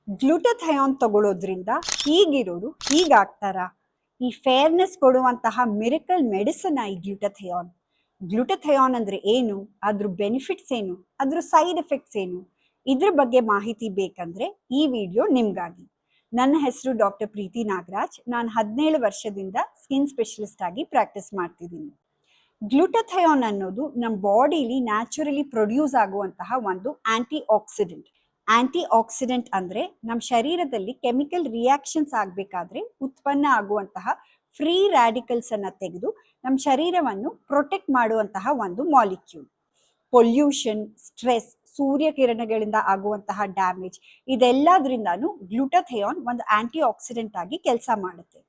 ಗ್ಲೂಟಥಯಾನ್ ತಗೊಳ್ಳೋದ್ರಿಂದ ಹೀಗಿರೋರು ಹೀಗಾಗ್ತಾರ? ಈ ಫೇರ್ನೆಸ್ ಕೊಡುವಂತಹ miracle medicine ಈ ಗ್ಲೂಟಥಯಾನ್. ಗ್ಲೂಟಥಯಾನ್ ಅಂದ್ರೆ ಏನು, ಅದ್ರ ಬೆನಿಫಿಟ್ಸ್ ಏನು, ಅದ್ರ ಸೈಡ್ ಎಫೆಕ್ಟ್ಸ್ ಏನು, ಇದ್ರ ಬಗ್ಗೆ ಮಾಹಿತಿ ಬೇಕಂದ್ರೆ ಈ ವಿಡಿಯೋ ನಿಮ್ಗಾಗಿ. ನನ್ನ ಹೆಸರು ಡಾಕ್ಟರ್ ಪ್ರೀತಿ ನಾಗರಾಜ್. ನಾನು 17 ವರ್ಷದಿಂದ ಸ್ಕಿನ್ ಸ್ಪೆಷಲಿಸ್ಟ್ ಆಗಿ ಪ್ರಾಕ್ಟೀಸ್ ಮಾಡ್ತಿದ್ದೀನಿ. ಗ್ಲೂಟಥಯಾನ್ ಅನ್ನೋದು ನಮ್ಮ ಬಾಡಿಲಿ ನ್ಯಾಚುರಲಿ ಪ್ರೊಡ್ಯೂಸ್ ಆಗುವಂತಹ ಒಂದು ಆಂಟಿ ಆಕ್ಸಿಡೆಂಟ್. ಆಂಟಿ ಆಕ್ಸಿಡೆಂಟ್ ಅಂದ್ರೆ ನಮ್ಮ ಶರೀರದಲ್ಲಿ ಕೆಮಿಕಲ್ ರಿಯಾಕ್ಷನ್ಸ್ ಆಗಬೇಕಾದ್ರೆ ಉತ್ಪನ್ನ ಆಗುವಂತಹ ಫ್ರೀ ರ್ಯಾಡಿಕಲ್ಸ್ ಅನ್ನ ತೆಗೆದು ನಮ್ಮ ಶರೀರವನ್ನು ಪ್ರೊಟೆಕ್ಟ್ ಮಾಡುವಂತಹ ಒಂದು ಮಾಲಿಕ್ಯೂಲ್. ಪೊಲ್ಯೂಷನ್, ಸ್ಟ್ರೆಸ್, ಸೂರ್ಯಕಿರಣಗಳಿಂದ ಆಗುವಂತಹ ಡ್ಯಾಮೇಜ್ ಇದೆಲ್ಲದ್ರಿಂದಾನು ಗ್ಲೂಟಥಯಾನ್ ಒಂದು ಆಂಟಿ ಆಕ್ಸಿಡೆಂಟ್ ಆಗಿ ಕೆಲಸ ಮಾಡುತ್ತೆ.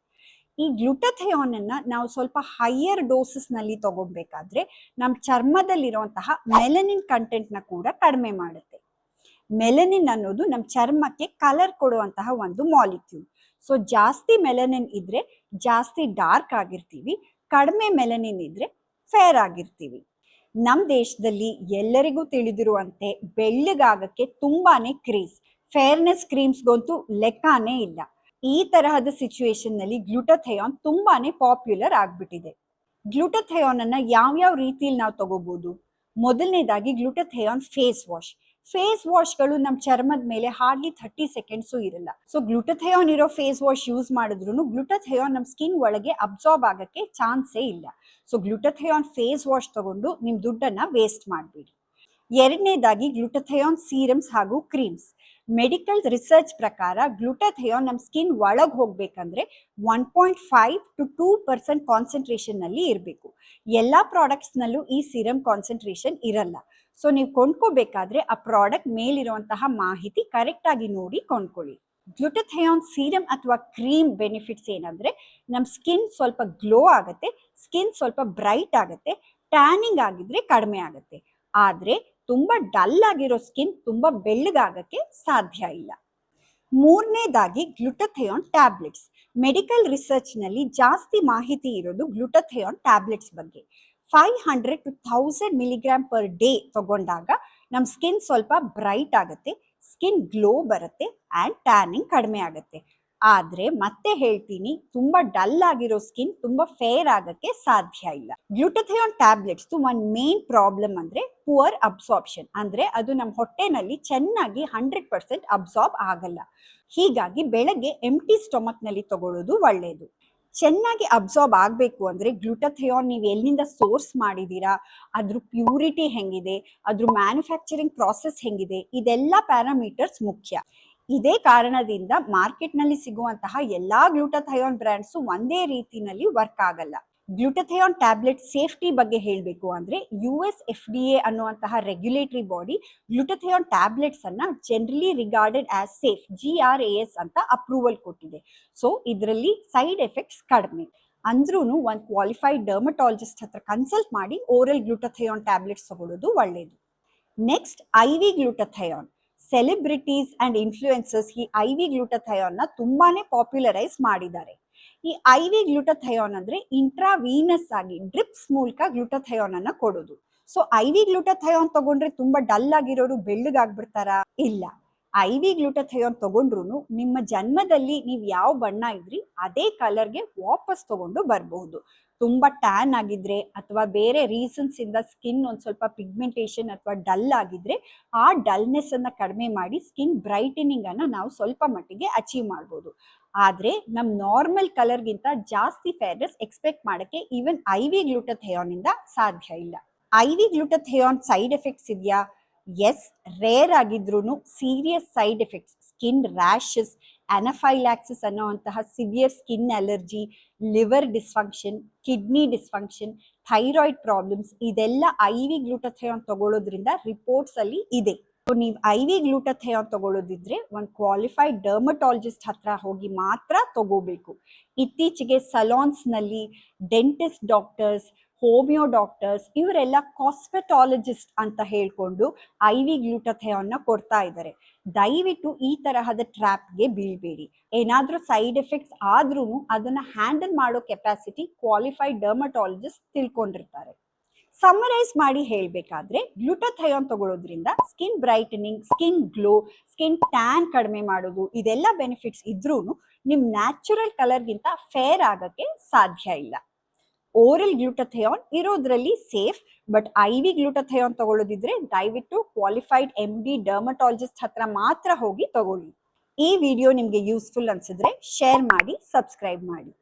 ಈ ಗ್ಲೂಟಥಯಾನ್ ಅನ್ನ ನಾವು ಸ್ವಲ್ಪ ಹೈಯರ್ ಡೋಸಸ್ ನಲ್ಲಿ ತಗೋಬೇಕಾದ್ರೆ ನಮ್ಮ ಚರ್ಮದಲ್ಲಿರುವಂತಹ ಮೆಲನಿನ್ ಕಂಟೆಂಟ್ ನ ಕೂಡ ಕಡಿಮೆ ಮಾಡುತ್ತೆ. ಮೆಲನಿನ್ ಅನ್ನೋದು ನಮ್ಮ ಚರ್ಮಕ್ಕೆ ಕಲರ್ ಕೊಡುವಂತಹ ಒಂದು ಮಾಲಿಕ್ಯೂಲ್. ಸೊ ಜಾಸ್ತಿ ಮೆಲನಿನ್ ಇದ್ರೆ ಜಾಸ್ತಿ ಡಾರ್ಕ್ ಆಗಿರ್ತೀವಿ, ಕಡಿಮೆ ಮೆಲನಿನ್ ಇದ್ರೆ ಫೇರ್ ಆಗಿರ್ತೀವಿ. ನಮ್ಮ ದೇಶದಲ್ಲಿ ಎಲ್ಲರಿಗೂ ತಿಳಿದಿರುವಂತೆ ಬೆಳ್ಳಗಾಗಕ್ಕೆ ತುಂಬಾನೇ ಕ್ರೇಜ್. ಫೇರ್ನೆಸ್ ಕ್ರೀಮ್ಸ್ಗಂತೂ ಲೆಕ್ಕಾನೇ ಇಲ್ಲ. ಈ ತರಹದ ಸಿಚುವೇಶನ್ ನಲ್ಲಿ ಗ್ಲೂಟಥಯಾನ್ ತುಂಬಾನೇ ಪಾಪ್ಯುಲರ್ ಆಗ್ಬಿಟ್ಟಿದೆ. ಗ್ಲೂಟಥಯಾನ್ ಅನ್ನ ಯಾವ್ಯಾವ ರೀತಿಯಲ್ಲಿ ನಾವು ತಗೋಬಹುದು? ಮೊದಲನೇದಾಗಿ ಗ್ಲೂಟಥಯಾನ್ ಫೇಸ್ ವಾಶ್. ಫೇಸ್ ವಾಶ್ಗಳು ನಮ್ಮ ಚರ್ಮದ ಮೇಲೆ ಹಾರ್ಡ್ಲಿ 30 ಸೆಕೆಂಡ್ಸು ಇರಲ್ಲ. ಸೊ ಗ್ಲೂಟಥಯಾನ್ ಇರೋ ಫೇಸ್ ವಾಶ್ ಯೂಸ್ ಮಾಡಿದ್ರು ಗ್ಲೂಟಥಯಾನ್ ನಮ್ಮ ಸ್ಕಿನ್ ಒಳಗೆ ಅಬ್ಸಾರ್ಬ್ ಆಗಕ್ಕೆ ಚಾನ್ಸೇ ಇಲ್ಲ. ಸೊ ಗ್ಲೂಟಥಯಾನ್ ಫೇಸ್ ವಾಶ್ ತಗೊಂಡು ನಿಮ್ ದುಡ್ಡನ್ನ ವೇಸ್ಟ್ ಮಾಡಬೇಡಿ. ಎರಡನೇದಾಗಿ ಗ್ಲೂಟಥಯಾನ್ ಸೀರಮ್ಸ್ ಹಾಗೂ ಕ್ರೀಮ್ಸ್. ಮೆಡಿಕಲ್ ರಿಸರ್ಚ್ ಪ್ರಕಾರ ಗ್ಲೂಟಥಯಾನ್ ನಮ್ಮ ಸ್ಕಿನ್ ಒಳಗೆ ಹೋಗ್ಬೇಕಂದ್ರೆ 1.5 to 2% ಕಾನ್ಸಂಟ್ರೇಷನ್ ನಲ್ಲಿ ಇರಬೇಕು. ಎಲ್ಲಾ ಪ್ರಾಡಕ್ಟ್ಸ್ ನಲ್ಲೂ ಈ ಸೀರಮ್ ಕಾನ್ಸಂಟ್ರೇಷನ್ ಇರಲ್ಲ. ಸೊ ನೀವು ಕೊಂಡ್ಕೋಬೇಕಾದ್ರೆ ಆ ಪ್ರಾಡಕ್ಟ್ ಮೇಲಿರುವಂತಹ ಮಾಹಿತಿ ಕರೆಕ್ಟ್ ಆಗಿ ನೋಡಿ ಕೊಂಡ್ಕೊಳ್ಳಿ. ಗ್ಲೂಟಥಯಾನ್ ಸೀರಮ್ ಅಥವಾ ಕ್ರೀಮ್ ಬೆನಿಫಿಟ್ಸ್ ಏನಂದ್ರೆ ನಮ್ಮ ಸ್ಕಿನ್ ಸ್ವಲ್ಪ ಗ್ಲೋ ಆಗುತ್ತೆ, ಸ್ಕಿನ್ ಸ್ವಲ್ಪ ಬ್ರೈಟ್ ಆಗುತ್ತೆ, ಟ್ಯಾನಿಂಗ್ ಆಗಿದ್ರೆ ಕಡಿಮೆ ಆಗುತ್ತೆ. ಆದ್ರೆ ತುಂಬಾ ಡಲ್ ಆಗಿರೋ ಸ್ಕಿನ್ ತುಂಬಾ ಬೆಳ್ಳಗಾಗಕ್ಕೆ ಸಾಧ್ಯ ಇಲ್ಲ. ಮೂರನೇದಾಗಿ ಗ್ಲೂಟಥಯಾನ್ ಟ್ಯಾಬ್ಲೆಟ್ಸ್. ಮೆಡಿಕಲ್ ರಿಸರ್ಚ್ ನಲ್ಲಿ ಜಾಸ್ತಿ ಮಾಹಿತಿ ಇರೋದು ಗ್ಲೂಟಥಯಾನ್ ಟ್ಯಾಬ್ಲೆಟ್ಸ್ ಬಗ್ಗೆ. 500 to 1000 ಮಿಲಿಗ್ರಾಮ್ ಪರ್ ಡೇ ತಗೊಂಡಾಗ ನಮ್ಮ ಸ್ಕಿನ್ ಸ್ವಲ್ಪ ಬ್ರೈಟ್ ಆಗುತ್ತೆ, ಸ್ಕಿನ್ ಗ್ಲೋ ಬರುತ್ತೆ ಅಂಡ್ ಟ್ಯಾನಿಂಗ್ ಕಡಿಮೆ ಆಗುತ್ತೆ. ಆದ್ರೆ ಮತ್ತೆ ಹೇಳ್ತೀನಿ, ತುಂಬಾ ಡಲ್ ಆಗಿರೋ ಸ್ಕಿನ್ ತುಂಬಾ ಫೇರ್ ಆಗಕ್ಕೆ ಸಾಧ್ಯ ಇಲ್ಲ. ಗ್ಲೂಟಥಯಾನ್ ಟ್ಯಾಬ್ಲೆಟ್ಸ್ ಒಂದು ಮೇನ್ ಪ್ರಾಬ್ಲಮ್ ಅಂದ್ರೆ ಪುವರ್ ಅಬ್ಸಾರ್ಪ್ಷನ್. ಅಂದ್ರೆ ಅದು ನಮ್ಮ ಹೊಟ್ಟೆನಲ್ಲಿ ಚೆನ್ನಾಗಿ 100% ಅಬ್ಸಾರ್ಬ್ ಆಗಲ್ಲ. ಹೀಗಾಗಿ ಬೆಳಗ್ಗೆ ಎಂಟಿ ಸ್ಟೊಮಕ್ ನಲ್ಲಿ ತಗೊಳ್ಳೋದು ಒಳ್ಳೆಯದು. ಚೆನ್ನಾಗಿ ಅಬ್ಸಾರ್ಬ್ ಆಗಬೇಕು ಅಂದ್ರೆ ಗ್ಲೂಟಥಯಾನ್ ನೀವು ಎಲ್ಲಿಂದ ಸೋರ್ಸ್ ಮಾಡಿದೀರಾ, ಅದ್ರ ಪ್ಯೂರಿಟಿ ಹೆಂಗಿದೆ, ಅದ್ರ ಮ್ಯಾನುಫ್ಯಾಕ್ಚರಿಂಗ್ ಪ್ರಾಸೆಸ್ ಹೆಂಗಿದೆ, ಇದೆಲ್ಲ ಪ್ಯಾರಾಮೀಟರ್ಸ್ ಮುಖ್ಯ. ಇದೇ ಕಾರಣದಿಂದ ಮಾರ್ಕೆಟ್ ನಲ್ಲಿ ಸಿಗುವಂತಹ ಎಲ್ಲಾ ಗ್ಲೂಟಥಯಾನ್ ಬ್ರ್ಯಾಂಡ್ಸ್ ಒಂದೇ ರೀತಿನಲ್ಲಿ ವರ್ಕ್ ಆಗಲ್ಲ. ಗ್ಲೂಟಥಯಾನ್ ಟ್ಯಾಬ್ಲೆಟ್ ಸೇಫ್ಟಿ ಬಗ್ಗೆ ಹೇಳಬೇಕು ಅಂದ್ರೆ US FDA ಅನ್ನುವಂತಹ ರೆಗ್ಯುಲೇಟರಿ ಬಾಡಿ ಗ್ಲೂಟಥಯಾನ್ ಟ್ಯಾಬ್ಲೆಟ್ಸ್ ಅನ್ನ generally regarded as safe GRAS ಅಂತ ಅಪ್ರೂವಲ್ ಕೊಟ್ಟಿದೆ. ಸೊ ಇದರಲ್ಲಿ ಸೈಡ್ ಎಫೆಕ್ಟ್ಸ್ ಕಡಿಮೆ. ಅಂದ್ರೂನು ಒಂದು ಕ್ವಾಲಿಫೈಡ್ ಡರ್ಮಟಾಲಜಿಸ್ಟ್ ಹತ್ರ ಕನ್ಸಲ್ಟ್ ಮಾಡಿ ಓರಲ್ ಗ್ಲೂಟಥಯಾನ್ ಟ್ಯಾಬ್ಲೆಟ್ಸ್ ತಗೊಳ್ಳೋದು ಒಳ್ಳೆಯದು. Next IV glutathione. Celebrities and influencers ಈ IV ಗ್ಲೂಟಥಯಾನ್ ನ ತುಂಬಾನೇ ಪಾಪ್ಯುಲರೈಸ್ ಮಾಡಿದ್ದಾರೆ. ಈ IV ಗ್ಲೂಟಥಯಾನ್ ಅಂದ್ರೆ ಇಂಟ್ರಾವೀನಸ್ ಆಗಿ ಡ್ರಿಪ್ಸ್ ಮೂಲಕ ಗ್ಲೂಟಥಯಾನ್ ಅನ್ನ ಕೊಡೋದು. ಸೊ IV ಗ್ಲೂಟಥಯಾನ್ ತಗೊಂಡ್ರೆ ತುಂಬಾ ಡಲ್ ಆಗಿರೋರು ಬೆಳ್ಳಗಾಗ್ಬಿಡ್ತಾರಾ? ಇಲ್ಲ. IV ಗ್ಲೂಟಥಯಾನ್ ತಗೊಂಡ್ರು ನಿಮ್ಮ ಜನ್ಮದಲ್ಲಿ ನೀವು ಯಾವ ಬಣ್ಣ ಇದ್ರಿ ಅದೇ ಕಲರ್ಗೆ ವಾಪಸ್ ತಗೊಂಡು ಬರಬಹುದು. ತುಂಬಾ ಟ್ಯಾನ್ ಆಗಿದ್ರೆ ಅಥವಾ ಬೇರೆ ರೀಸನ್ಸ್ ಇಂದ ಸ್ಕಿನ್ ಒಂದ್ ಸ್ವಲ್ಪ ಪಿಗ್ಮೆಂಟೇಷನ್ ಅಥವಾ ಡಲ್ ಆಗಿದ್ರೆ ಆ ಡಲ್ನೆಸ್ ಅನ್ನ ಕಡಿಮೆ ಮಾಡಿ ಸ್ಕಿನ್ ಬ್ರೈಟನಿಂಗ್ ಅನ್ನ ನಾವು ಸ್ವಲ್ಪ ಮಟ್ಟಿಗೆ ಅಚೀವ್ ಮಾಡ್ಬೋದು. ಆದ್ರೆ ನಮ್ ನಾರ್ಮಲ್ ಕಲರ್ಗಿಂತ ಜಾಸ್ತಿ ಫೇರ್ನೆಸ್ ಎಕ್ಸ್ಪೆಕ್ಟ್ ಮಾಡಕ್ಕೆ ಈವನ್ IV ಗ್ಲೂಟಥಯಾನ್ ಇಂದ ಸಾಧ್ಯ ಇಲ್ಲ. IV ಗ್ಲೂಟಥಯಾನ್ ಸೈಡ್ ಎಫೆಕ್ಟ್ಸ್ ಇದೆಯಾ? ಎಸ್, ರೇರ್ ಆಗಿದ್ರು serious side effects, skin rashes, anaphylaxis ಅನ್ನೋಂತಹ severe skin allergy, liver dysfunction, kidney dysfunction, thyroid problems ಇದೆಲ್ಲ IV ಗ್ಲೂಟಥಯಾನ್ ತಗೊಳ್ಳೋದ್ರಿಂದ ರಿಪೋರ್ಟ್ಸ್ ಅಲ್ಲಿ ಇದೆ. ನೀವು IV ಗ್ಲೂಟಥಯಾನ್ ತಗೊಳ್ಳೋದಿದ್ರೆ ಒಂದು ಕ್ವಾಲಿಫೈಡ್ ಡರ್ಮಟಾಲಜಿಸ್ಟ್ ಹತ್ರ ಹೋಗಿ ಮಾತ್ರ ತಗೋಬೇಕು. ಇತ್ತೀಚೆಗೆ ಸಲಾನ್ಸ್ ನಲ್ಲಿ ಡೆಂಟಿಸ್ಟ್ ಡಾಕ್ಟರ್ಸ್, ಹೋಮಿಯೋ ಡಾಕ್ಟರ್ಸ್ ಇವರೆಲ್ಲ ಕಾಸ್ಮೆಟಾಲಜಿಸ್ಟ್ ಅಂತ ಹೇಳ್ಕೊಂಡು IV ಗ್ಲೂಟಥಯಾನ್ ನ ಕೊಡ್ತಾ ಇದ್ದಾರೆ. ದಯವಿಟ್ಟು ಈ ತರಹದ ಟ್ರ್ಯಾಪ್ಗೆ ಬೀಳ್ಬೇಡಿ. ಏನಾದ್ರೂ ಸೈಡ್ ಎಫೆಕ್ಟ್ಸ್ ಆದ್ರೂ ಅದನ್ನ ಹ್ಯಾಂಡಲ್ ಮಾಡೋ ಕೆಪಾಸಿಟಿ ಕ್ವಾಲಿಫೈಡ್ ಡರ್ಮಟಾಲಜಿಸ್ಟ್ ತಿಳ್ಕೊಂಡಿರ್ತಾರೆ. ಸಮ್ಮರೈಸ್ ಮಾಡಿ ಹೇಳ್ಬೇಕಾದ್ರೆ ಗ್ಲುಟಥಯೋನ್ ತಗೊಳ್ಳೋದ್ರಿಂದ skin brightening, skin glow, skin tan ಕಡಿಮೆ ಮಾಡೋದು ಇದೆಲ್ಲ ಬೆನಿಫಿಟ್ಸ್ ಇದ್ರೂ ನಿಮ್ ನ್ಯಾಚುರಲ್ ಕಲರ್ಗಿಂತ ಫೇರ್ ಆಗಕ್ಕೆ ಸಾಧ್ಯ ಇಲ್ಲ. ಓರಲ್ ಗ್ಲುಟಥಯೋನ್ ಇರೋದ್ರಲ್ಲಿ ಸೇಫ್, ಬಟ್ IV ಗ್ಲುಟಥಯೋನ್ ತಗೊಳ್ಳೋದಿದ್ರೆ ದಯವಿಟ್ಟು ಕ್ವಾಲಿಫೈಡ್ MD ಡರ್ಮಟಾಲಜಿಸ್ಟ್ ಹತ್ರ ಮಾತ್ರ ಹೋಗಿ ತಗೊಳ್ಳಿ. ಈ ವಿಡಿಯೋ ನಿಮ್ಗೆ ಯೂಸ್ಫುಲ್ ಅನ್ಸಿದ್ರೆ ಶೇರ್ ಮಾಡಿ, ಸಬ್ಸ್ಕ್ರೈಬ್ ಮಾಡಿ.